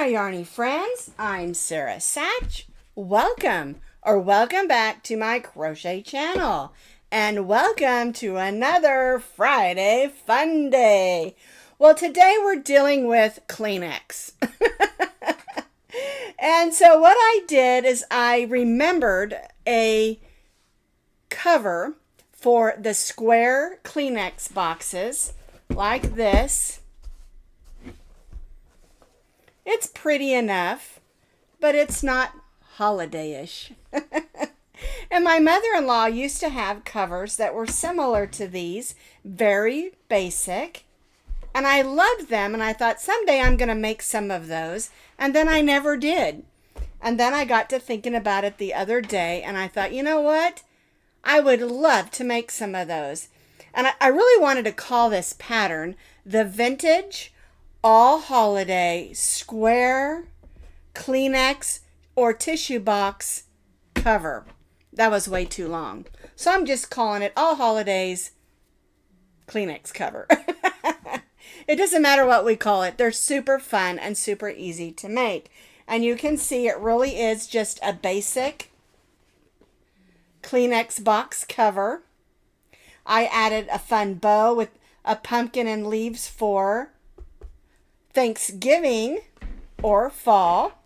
my yarny friends, I'm Sara Sach. Welcome back to my crochet channel, and welcome to another Friday Fun Day. Well, today we're dealing with Kleenex. And so what I did is I remembered a cover for the square Kleenex boxes like this. It's pretty enough, but it's not holiday-ish. And my mother-in-law used to have covers that were similar to these, very basic. And I loved them, and I thought someday I'm going to make some of those. And then I never did. And then I got to thinking about it the other day, and I thought, you know what? I would love to make some of those. And I really wanted to call this pattern the Vintage All Holiday Square Kleenex or Tissue Box Cover. That was way too long. So I'm just calling it All Holidays Kleenex Cover. It doesn't matter what we call it. They're super fun and super easy to make. And you can see it really is just a basic Kleenex box cover. I added a fun bow with a pumpkin and leaves for Thanksgiving or fall.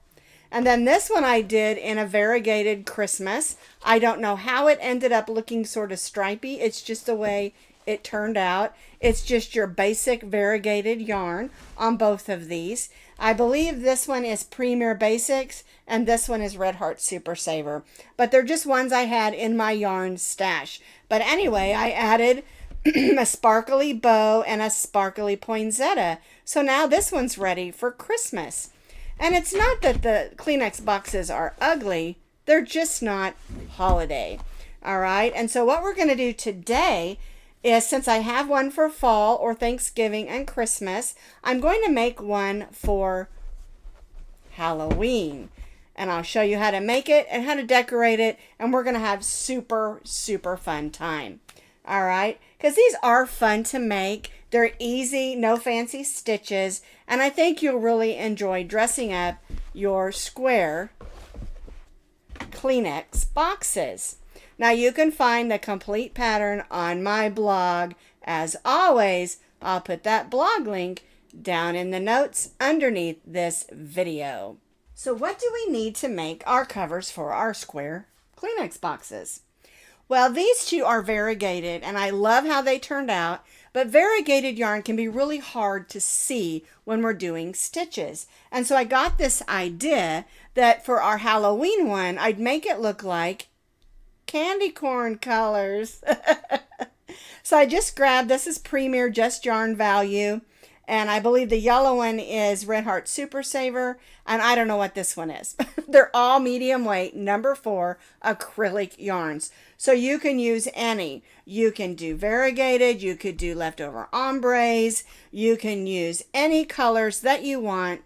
And then this one I did in a variegated Christmas. I don't know how it ended up looking sort of stripy. It's just the way it turned out. It's just your basic variegated yarn on both of these. I believe this one is Premier Basics and this one is Red Heart Super Saver. But they're just ones I had in my yarn stash. But anyway, I added a sparkly bow and a sparkly poinsettia. So now this one's ready for Christmas. And it's not that the Kleenex boxes are ugly. They're just not holiday. All right. And so what we're going to do today is, since I have one for fall or Thanksgiving and Christmas, I'm going to make one for Halloween. And I'll show you how to make it and how to decorate it. And we're going to have super, super fun time. All right. Because these are fun to make. They're easy, no fancy stitches. And I think you'll really enjoy dressing up your square Kleenex boxes. Now you can find the complete pattern on my blog. As always, I'll put that blog link down in the notes underneath this video. So what do we need to make our covers for our square Kleenex boxes? Well, these two are variegated, and I love how they turned out, but variegated yarn can be really hard to see when we're doing stitches. And so I got this idea that for our Halloween one, I'd make it look like candy corn colors. So I just grabbed, this is Premier Just Yarn Value, and I believe the yellow one is Red Heart Super Saver, and I don't know what this one is. They're all medium weight, number 4 acrylic yarns. So you can use any. You can do variegated, you could do leftover ombres, you can use any colors that you want.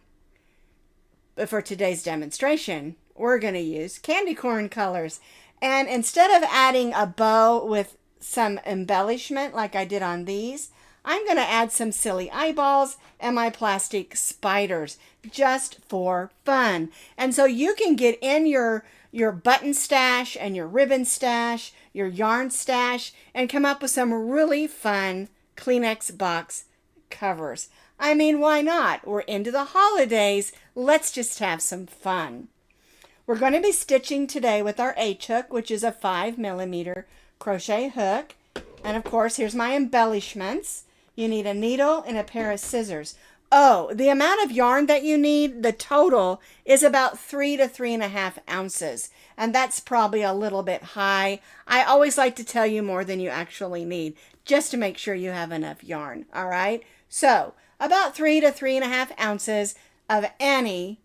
But for today's demonstration, we're going to use candy corn colors. And instead of adding a bow with some embellishment like I did on these, I'm going to add some silly eyeballs and my plastic spiders just for fun. And so you can get in your button stash and your ribbon stash, your yarn stash, and come up with some really fun Kleenex box covers. I mean, why not? We're into the holidays. Let's just have some fun. We're going to be stitching today with our H-hook, which is a 5mm crochet hook. And of course, here's my embellishments. You need a needle and a pair of scissors. Oh, the amount of yarn that you need, the total, is about 3 to 3.5 ounces. And that's probably a little bit high. I always like to tell you more than you actually need, just to make sure you have enough yarn. All right? So, about 3 to 3.5 ounces of any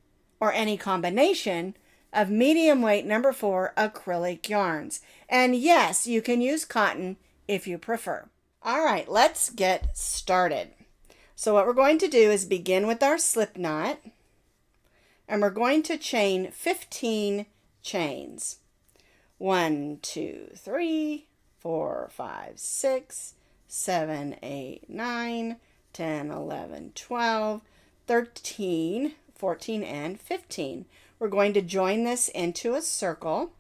combination of medium weight number 4 acrylic yarns. And yes, you can use cotton if you prefer. All right, let's get started. So what we're going to do is begin with our slip knot, and we're going to chain 15 chains. 1, 2, 3, 4, 5, 6, 7, 8, 9, 10, 11, 12, 13, 14 and 15. We're going to join this into a circle.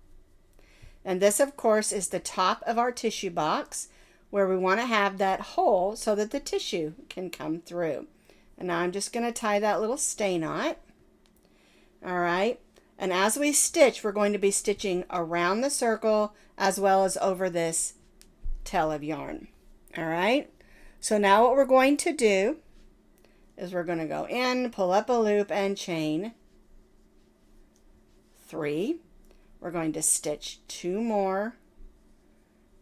And this, of course, is the top of our tissue box where we want to have that hole so that the tissue can come through. And now I'm just going to tie that little stay knot. All right. And as we stitch, we're going to be stitching around the circle as well as over this tail of yarn. All right. So now what we're going to do is we're going to go in, pull up a loop, and chain 3. We're going to stitch 2 more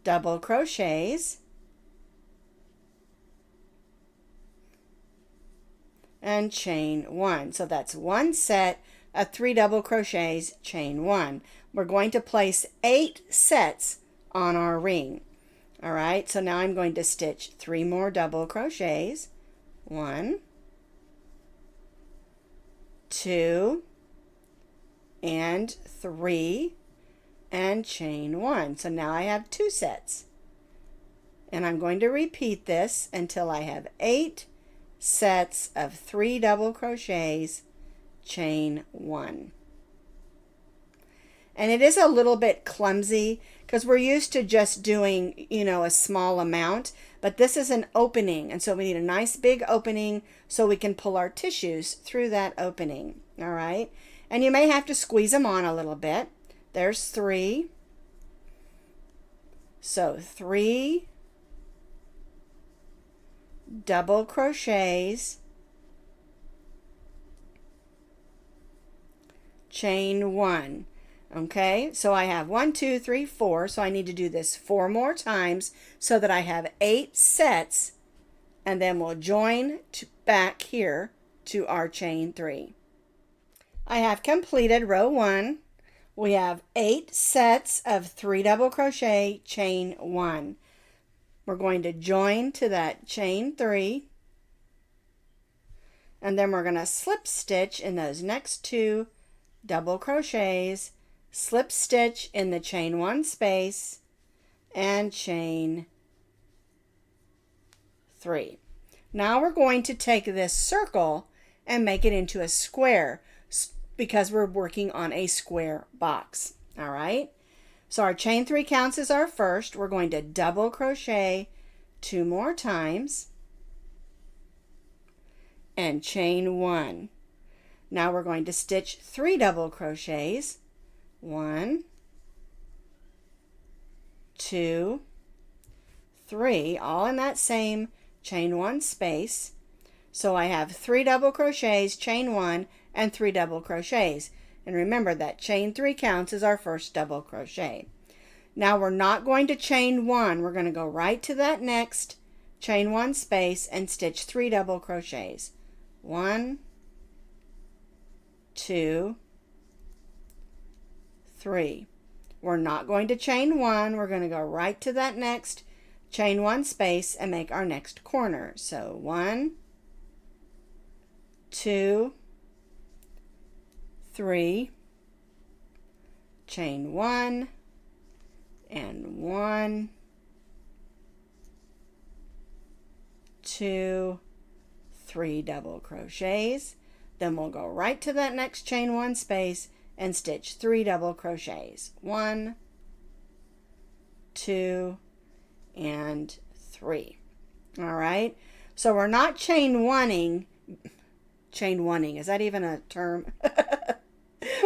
double crochets and chain 1. So that's 1 set of 3 double crochets, chain 1. We're going to place 8 sets on our ring. All right, so now I'm going to stitch 3 more double crochets. 1, 2, and 3, and chain 1. So now I have 2 sets. And I'm going to repeat this until I have 8 sets of 3 double crochets, chain 1. And it is a little bit clumsy because we're used to just doing, a small amount, but this is an opening, and so we need a nice big opening so we can pull our tissues through that opening. All right, and you may have to squeeze them on a little bit. There's 3. So 3 double crochets, chain 1. Okay, so I have 1, 2, 3, 4, so I need to do this 4 more times so that I have 8 sets, and then we'll join back here to our chain 3. I have completed row 1. We have 8 sets of 3 double crochet, chain 1. We're going to join to that chain 3, and then we're going to slip stitch in those next 2 double crochets, slip stitch in the chain 1 space, and chain 3. Now we're going to take this circle and make it into a square because we're working on a square box. All right, so our chain 3 counts as our first. We're going to double crochet 2 more times and chain 1. Now we're going to stitch 3 double crochets. 1, 2, 3, all in that same chain 1 space. So I have 3 double crochets, chain 1, and 3 double crochets. And remember that chain 3 counts as our first double crochet. Now we're not going to chain 1. We're going to go right to that next chain 1 space and stitch 3 double crochets. 1, 2, 3. We're not going to chain 1. We're going to go right to that next chain 1 space and make our next corner. So 1, 2, 3, chain 1, and 1, 2, 3 double crochets. Then we'll go right to that next chain 1 space and stitch 3 double crochets. 1, 2, and 3. All right, so we're not chain oneing. Is that even a term?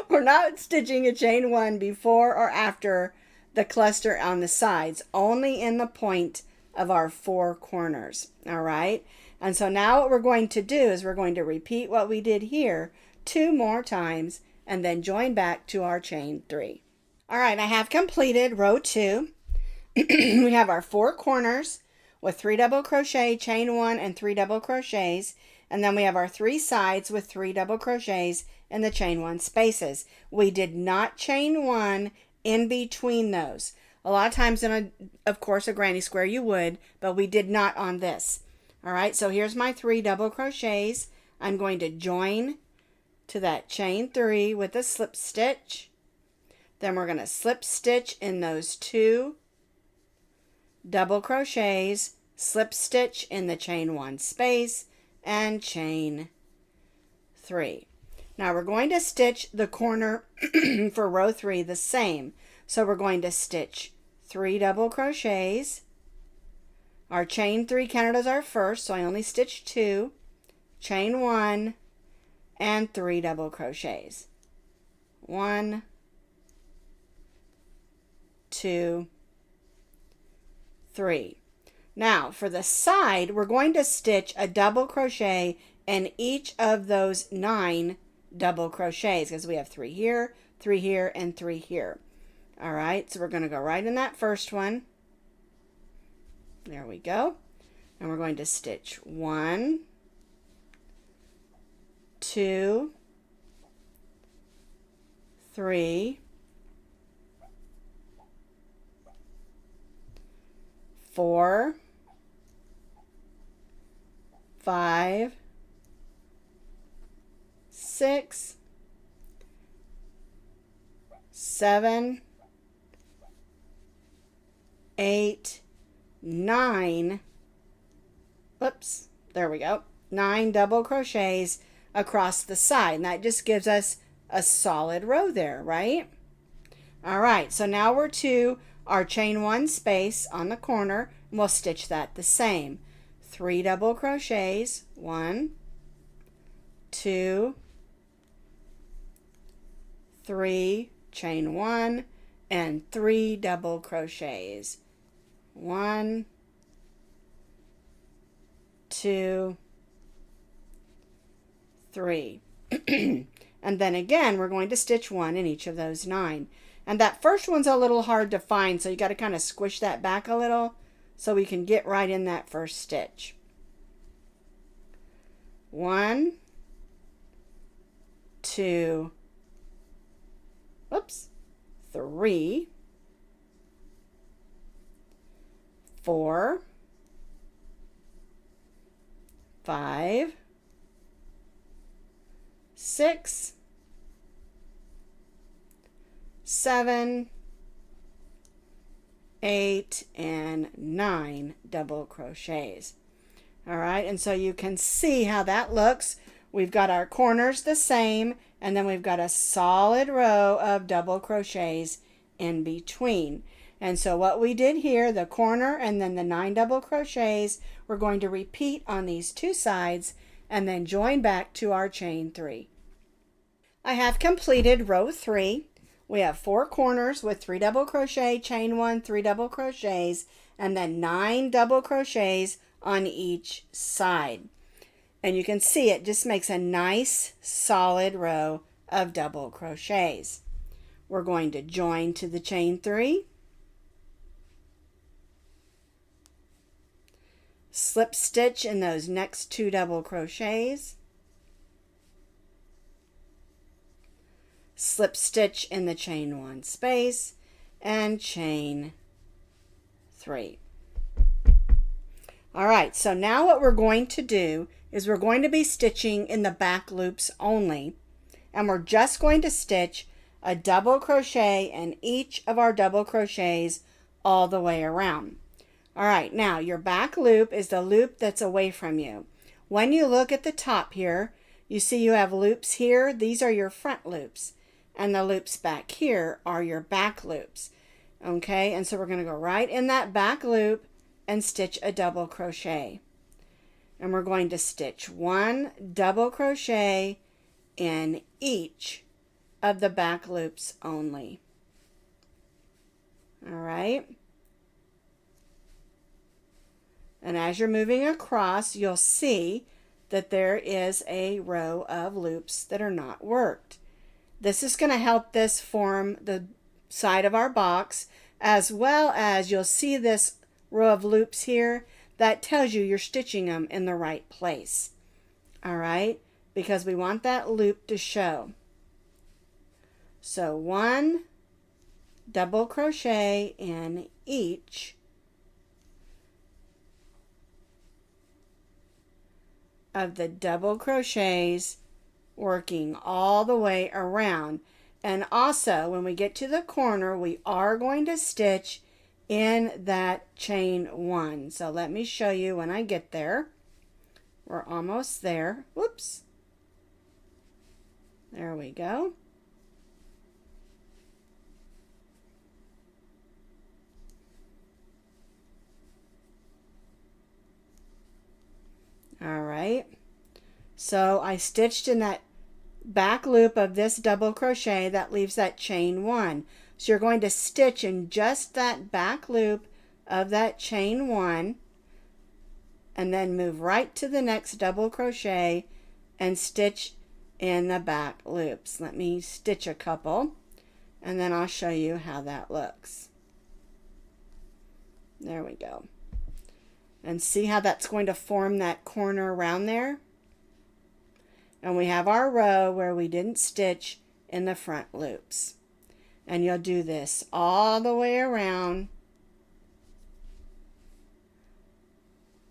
We're not stitching a chain 1 before or after the cluster on the sides, only in the point of our 4 corners. All right, and so now what we're going to do is we're going to repeat what we did here 2 more times and then join back to our chain 3. All right, I have completed row 2. We have our 4 corners with 3 double crochet, chain 1, and 3 double crochets, and then we have our 3 sides with 3 double crochets in the chain 1 spaces. We did not chain 1 in between those. A lot of times of course, a granny square you would, but we did not on this. All right, so here's my 3 double crochets. I'm going to join to that chain 3 with a slip stitch. Then we're going to slip stitch in those 2 double crochets, slip stitch in the chain 1 space, and chain 3. Now we're going to stitch the corner for row 3 the same. So we're going to stitch 3 double crochets. Our chain 3 counted as our first, so I only stitched 2, chain 1, and 3 double crochets. 1, 2, 3. Now for the side, we're going to stitch a double crochet in each of those 9 double crochets, because we have 3 here, 3 here, and 3 here. All right, so we're going to go right in that first one. There we go. And we're going to stitch 1, 2, 3, 4, 5, 6, 7, 8, 9, oops, there we go, 9 double crochets across the side. And that just gives us a solid row there, right? All right, so now we're to our chain 1 space on the corner, and we'll stitch that the same. 3 double crochets, 1, 2, 3, chain 1, and 3 double crochets. 1, 2, 3. And then again, we're going to stitch 1 in each of those 9. And that first one's a little hard to find, so you got to kind of squish that back a little so we can get right in that first stitch. 1, 2, oops, 3, 4, 5, 6, 7, 8, and 9 double crochets. All right, and so you can see how that looks. We've got our corners the same, and then we've got a solid row of double crochets in between. And so what we did here, the corner and then the 9 double crochets, we're going to repeat on these 2 sides and then join back to our chain 3. I have completed row 3. We have 4 corners with 3 double crochet, chain 1, 3 double crochets, and then 9 double crochets on each side. And you can see it just makes a nice solid row of double crochets. We're going to join to the chain 3, slip stitch in those next 2 double crochets, slip stitch in the chain 1 space, and chain 3. All right, so now what we're going to do is we're going to be stitching in the back loops only, and we're just going to stitch a double crochet in each of our double crochets all the way around. All right, now your back loop is the loop that's away from you. When you look at the top here, you see you have loops here. These are your front loops, and the loops back here are your back loops. Okay, and so we're going to go right in that back loop and stitch a double crochet. And we're going to stitch 1 double crochet in each of the back loops only. All right. And as you're moving across, you'll see that there is a row of loops that are not worked. This is going to help this form the side of our box, as well as you'll see this row of loops here that tells you you're stitching them in the right place. All right, because we want that loop to show. So 1 double crochet in each of the double crochets, working all the way around. And also when we get to the corner, we are going to stitch in that chain 1. So let me show you when I get there. We're almost there. Whoops. There we go. All right. So I stitched in that back loop of this double crochet. That leaves that chain 1. So you're going to stitch in just that back loop of that chain 1 and then move right to the next double crochet and stitch in the back loops. Let me stitch a couple and then I'll show you how that looks. There we go. And see how that's going to form that corner around there? And we have our row where we didn't stitch in the front loops. And you'll do this all the way around.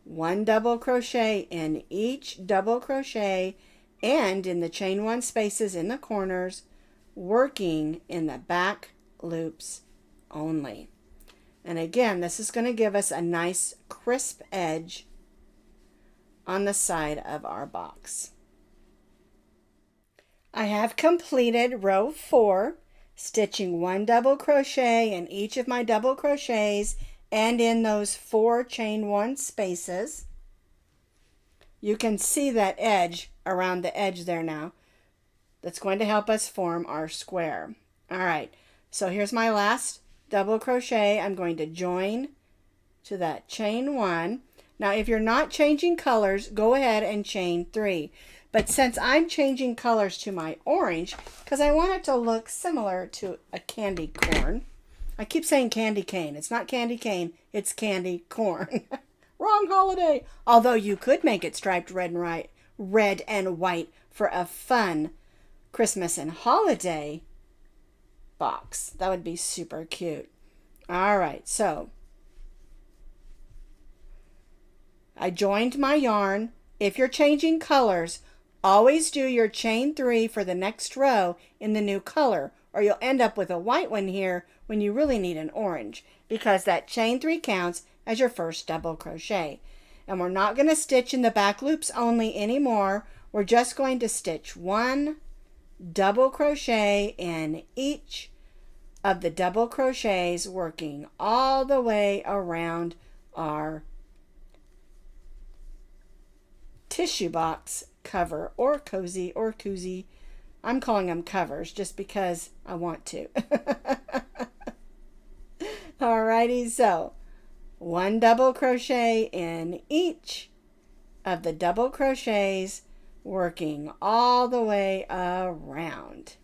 1 double crochet in each double crochet and in the chain 1 spaces in the corners, working in the back loops only. And again, this is going to give us a nice crisp edge on the side of our box. I have completed row 4, stitching 1 double crochet in each of my double crochets and in those 4 chain 1 spaces. You can see that edge around the edge there now. That's going to help us form our square. All right, so here's my last double crochet. I'm going to join to that chain 1. Now if you're not changing colors, go ahead and chain 3. But since I'm changing colors to my orange, because I want it to look similar to a candy corn. I keep saying candy cane. It's not candy cane, it's candy corn. Wrong holiday. Although you could make it striped red and white for a fun Christmas and holiday box. That would be super cute. All right, so I joined my yarn. If you're changing colors, always do your chain 3 for the next row in the new color, or you'll end up with a white one here when you really need an orange, because that chain 3 counts as your first double crochet. And we're not going to stitch in the back loops only anymore. We're just going to stitch 1 double crochet in each of the double crochets, working all the way around our tissue box cover, or cozy or koozie. I'm calling them covers just because I want to. Alrighty, so 1 double crochet in each of the double crochets, working all the way around.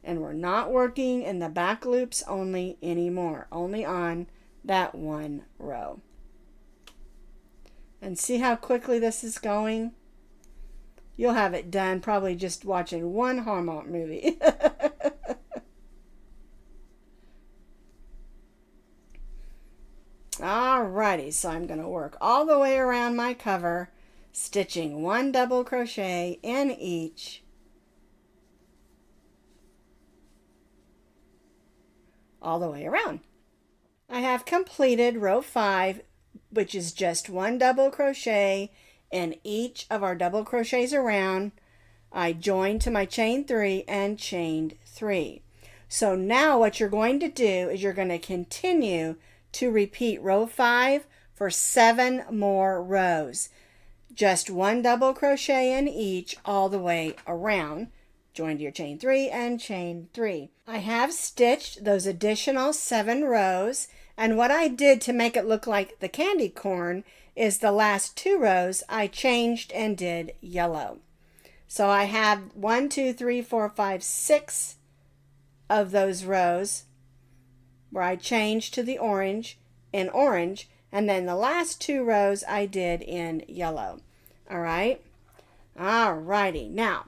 And we're not working in the back loops only anymore, only on that 1 row. And see how quickly this is going? You'll have it done probably just watching 1 Hallmark movie. Alrighty, so I'm going to work all the way around my cover, stitching 1 double crochet in each. All the way around. I have completed row 5, which is just 1 double crochet in each of our double crochets around. I joined to my chain 3 and chained 3. So now what you're going to do is you're going to continue to repeat row 5 for 7 more rows. Just 1 double crochet in each all the way around. Join to your chain 3 and chain 3. I have stitched those additional 7 rows, and what I did to make it look like the candy corn is the last 2 rows I changed and did yellow. So I have 1, 2, 3, 4, 5, 6 of those rows where I changed to the orange in orange, and then the last 2 rows I did in yellow. All right? Alrighty. Now,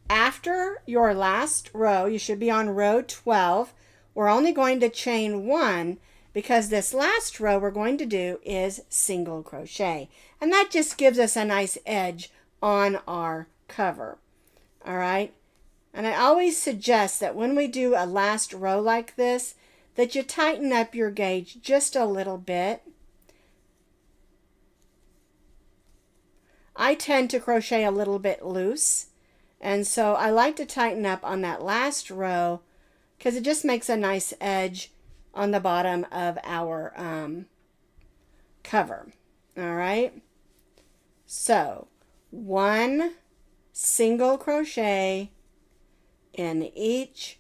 after your last row, you should be on row 12. We're only going to chain 1 because this last row we're going to do is single crochet. And that just gives us a nice edge on our cover. All right? And I always suggest that when we do a last row like this, that you tighten up your gauge just a little bit. I tend to crochet a little bit loose, And so I like to tighten up on that last row because it just makes a nice edge on the bottom of our cover. All right. So 1 single crochet in each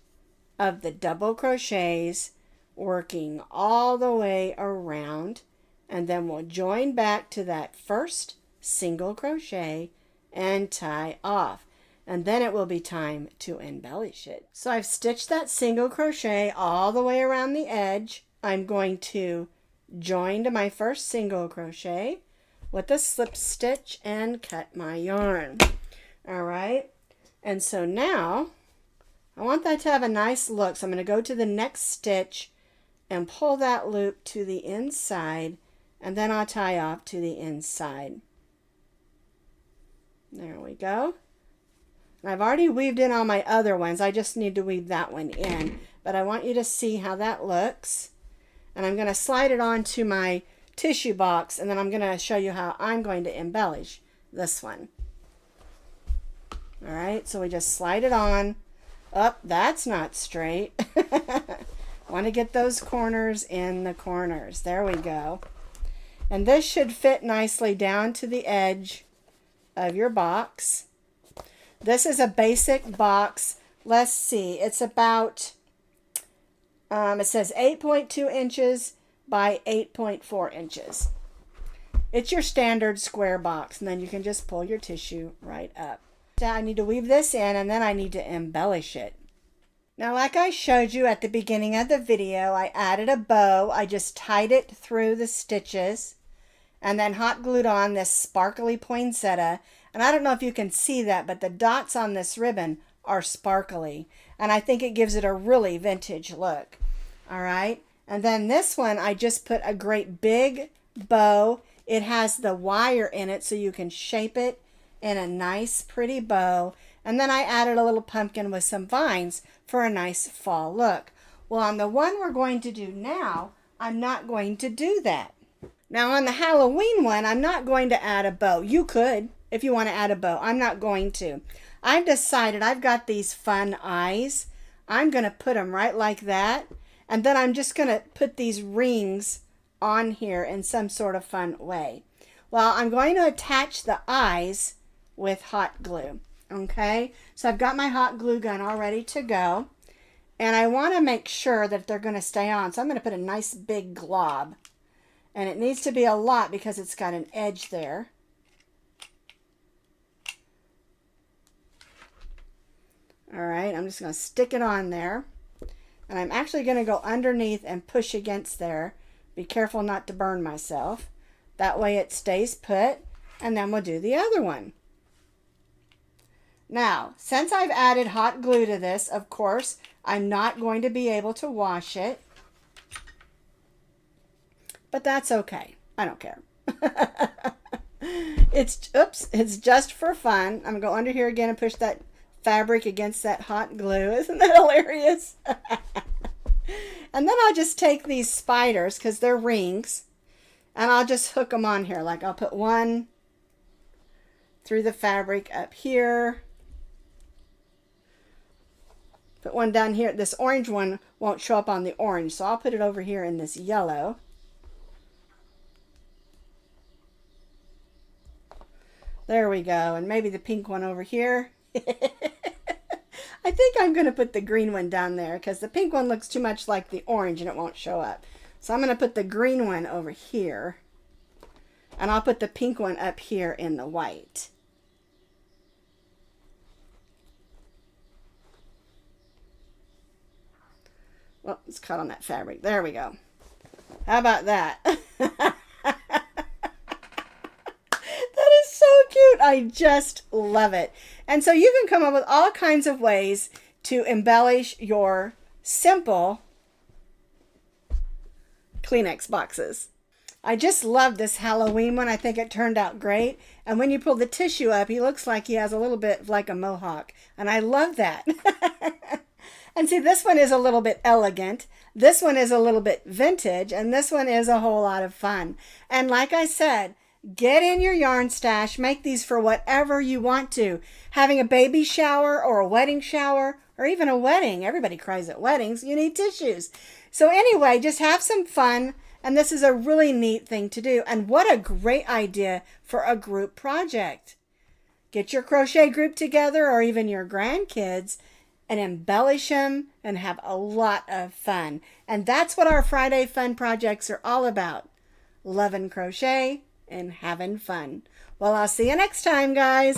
of the double crochets, working all the way around, and then we'll join back to that first single crochet and tie off, and then it will be time to embellish it. So I've stitched that single crochet all the way around the edge. I'm going to join to my first single crochet with a slip stitch and cut my yarn. All right, and so now I want that to have a nice look, so I'm going to go to the next stitch and pull that loop to the inside, and then I'll tie off to the inside. There we go. And I've already weaved in all my other ones. I just need to weave that one in, but I want you to see how that looks. And I'm going to slide it onto my tissue box, and then I'm going to show you how I'm going to embellish this one. All right, so we just slide it on. Oh, that's not straight. Want to get those corners in the corners. There we go. And this should fit nicely down to the edge of your box. This is a basic box. Let's see, it's about, it says 8.2 inches by 8.4 inches. It's your standard square box, and then you can just pull your tissue right up. Now I need to weave this in, and then I need to embellish it. Now, like I showed you at the beginning of the video, I added a bow. I just tied it through the stitches and then hot glued on this sparkly poinsettia. And I don't know if you can see that, but the dots on this ribbon are sparkly. And I think it gives it a really vintage look. All right. And then this one, I just put a great big bow. It has the wire in it so you can shape it in a nice pretty bow. And then I added a little pumpkin with some vines for a nice fall look. Well, on the one we're going to do now, I'm not going to do that. Now on the Halloween one, I'm not going to add a bow. You could if you want to add a bow. I'm not going to. I've decided I've got these fun eyes. I'm going to put them right like that. And then I'm just going to put these rings on here in some sort of fun way. Well, I'm going to attach the eyes with hot glue. Okay, so I've got my hot glue gun all ready to go, and I want to make sure that they're going to stay on. So I'm going to put a nice big glob, and it needs to be a lot because it's got an edge there. All right, I'm just going to stick it on there, and I'm actually going to go underneath and push against there. Be careful not to burn myself. That way it stays put, and then we'll do the other one. Now, since I've added hot glue to this, of course, I'm not going to be able to wash it. But that's okay. I don't care. It's just for fun. I'm going to go under here again and push that fabric against that hot glue. Isn't that hilarious? And then I'll just take these spiders, because they're rings, and I'll just hook them on here. Like I'll put one through the fabric up here. Put one down here. This orange one won't show up on the orange, so I'll put it over here in this yellow. There we go. And maybe the pink one over here. I think I'm going to put the green one down there because the pink one looks too much like the orange and it won't show up. So I'm going to put the green one over here. And I'll put the pink one up here in the white. Well, it's caught on that fabric. There we go. How about that? That is so cute. I just love it. And so you can come up with all kinds of ways to embellish your simple Kleenex boxes. I just love this Halloween one. I think it turned out great. And when you pull the tissue up, he looks like he has a little bit like a mohawk. And I love that. And see, this one is a little bit elegant. This one is a little bit vintage. And this one is a whole lot of fun. And like I said, Get in your yarn stash. Make these for whatever you want to. Having a baby shower or a wedding shower or even a wedding. Everybody cries at weddings. You need tissues. So anyway, just have some fun. And this is a really neat thing to do. And what a great idea for a group project. Get your crochet group together or even your grandkids and embellish them and have a lot of fun. And that's what our Friday fun projects are all about. Loving crochet and having fun. Well, I'll see you next time, guys.